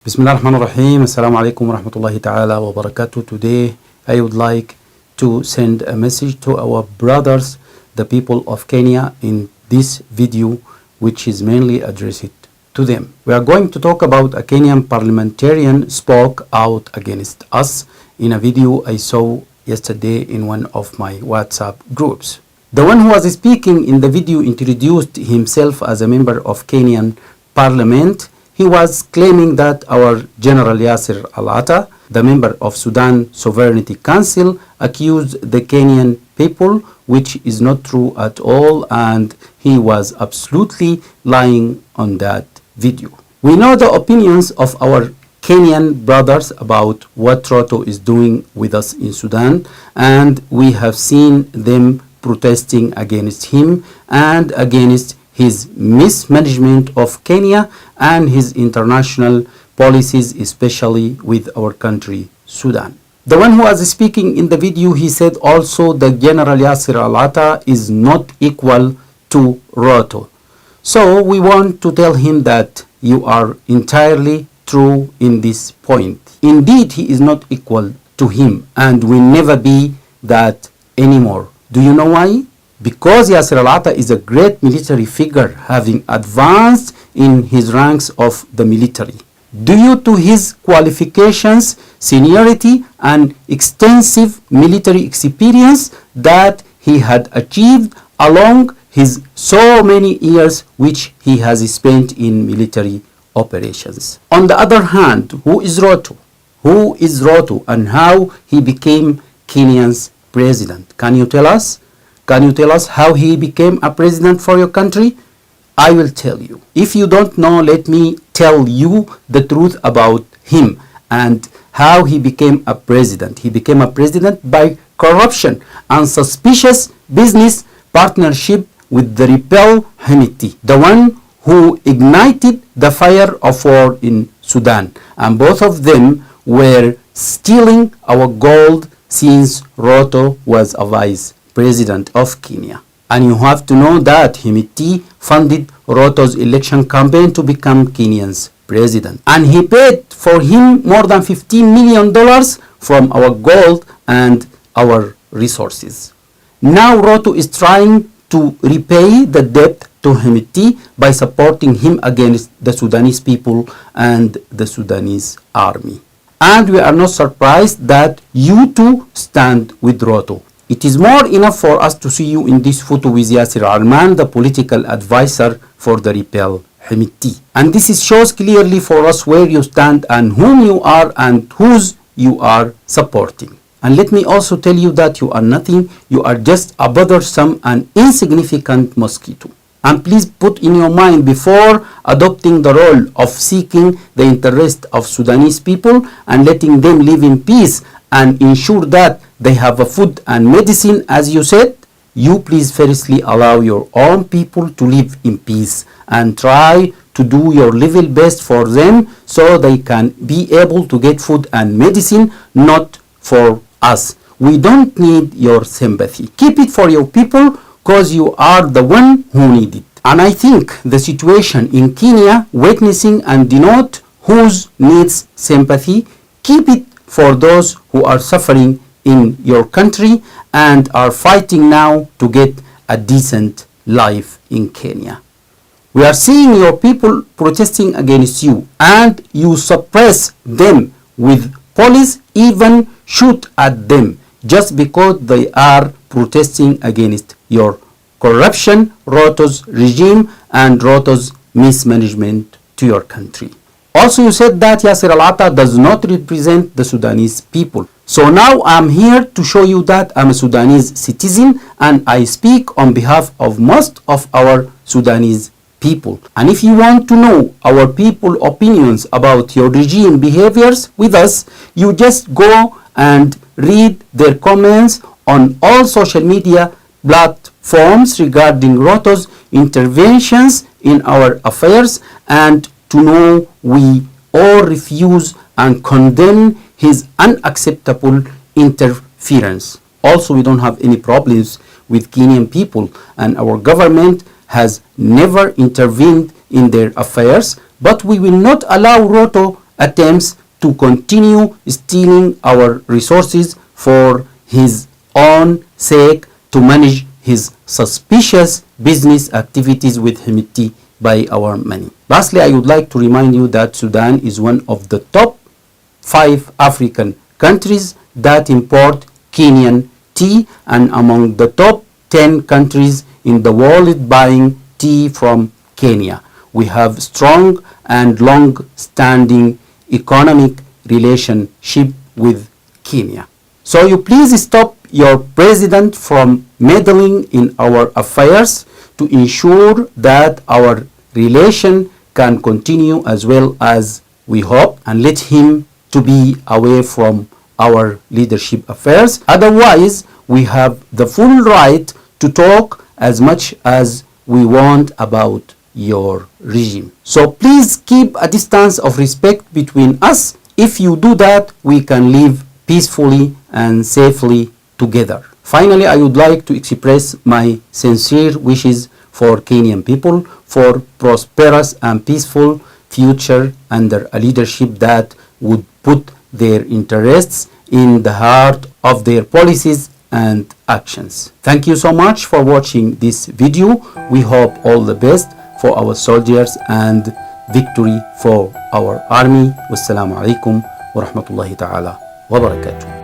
Bismillah ar-Rahman ar-Rahim. Assalamu alaikum wa rahmatullahi ta'ala wa barakatuh. Today I would like to send a message to our brothers, the people of Kenya, in this video, which is mainly addressed to them. We are going to talk about a Kenyan parliamentarian spoke out against us in a video I saw yesterday in one of my WhatsApp groups. The one who was speaking in the video introduced himself as a member of Kenyan parliament. He was claiming that our General Yasser Al-Attah, the member of Sudan Sovereignty Council, accused the Kenyan people, which is not true at all, and he was absolutely lying on that video. We know the opinions of our Kenyan brothers about what Ruto is doing with us in Sudan, and we have seen them protesting against him and against his mismanagement of Kenya and his international policies, especially with our country, Sudan. The one who was speaking in the video, he said also that General Yasser Al-Attah is not equal to Ruto. So we want to tell him that you are entirely true in this point. Indeed, he is not equal to him and will never be that anymore. Do you know why? Because Yasser Al-Attah is a great military figure, having advanced in his ranks of the military. Due to his qualifications, seniority, and extensive military experience that he had achieved along his so many years which he has spent in military operations. On the other hand, who is Ruto? Who is Ruto and how he became Kenya's president? Can you tell us? Can you tell us how he became a president for your country? I will tell you. If you don't know, let me tell you the truth about him and how he became a president. He became a president by corruption and suspicious business partnership with the rebel Hemeti, the one who ignited the fire of war in Sudan. And both of them were stealing our gold since Ruto was a vice president of Kenya. And you have to know that Hemeti funded Ruto's election campaign to become Kenya's president. And he paid for him more than $15 million from our gold and our resources. Now Ruto is trying to repay the debt to Hemeti by supporting him against the Sudanese people and the Sudanese army. And we are not surprised that you too stand with Ruto. It is more enough for us to see you in this photo with Yasser Arman, the political advisor for the rebel Hemeti. And this shows clearly for us where you stand and whom you are and whose you are supporting. And let me also tell you that you are nothing. You are just a bothersome and insignificant mosquito. And please put in your mind, before adopting the role of seeking the interest of Sudanese people and letting them live in peace and ensure that they have a food and medicine, as you said, you please firstly allow your own people to live in peace and try to do your level best for them so they can be able to get food and medicine, not for us. We don't need your sympathy. Keep it for your people because you are the one who need it. And I think the situation in Kenya witnessing and denote whose needs sympathy. Keep it for those who are suffering in your country and are fighting now to get a decent life in Kenya. We are seeing your people protesting against you and you suppress them with police, even shoot at them just because they are protesting against your corruption, Ruto's regime and Ruto's mismanagement to your country. Also, you said that Yasser Al-Attah does not represent the Sudanese people. So now I'm here to show you that I'm a Sudanese citizen and I speak on behalf of most of our Sudanese people. And if you want to know our people opinions about your regime behaviors with us, you just go and read their comments on all social media platforms regarding Ruto's interventions in our affairs, and to know we all refuse and condemn his unacceptable interference. Also, we don't have any problems with Kenyan people, and our government has never intervened in their affairs, but we will not allow Ruto attempts to continue stealing our resources for his own sake to manage his suspicious business activities with Hemeti by our money. Lastly, I would like to remind you that Sudan is one of the top 5 African countries that import Kenyan tea and among the top 10 countries in the world buying tea from Kenya. We have strong and long-standing economic relationship with Kenya. So you please stop your president from meddling in our affairs to ensure that our relation can continue as well as we hope, and let him to be away from our leadership affairs. Otherwise, we have the full right to talk as much as we want about your regime. So please keep a distance of respect between us. If you do that, we can live peacefully and safely together. Finally, I would like to express my sincere wishes for Kenyan people for prosperous and peaceful future under a leadership that would put their interests in the heart of their policies and actions. Thank you so much for watching this video. We hope all the best for our soldiers and victory for our army. Wassalamu alaikum wa rahmatullahi ta'ala wa barakatuh.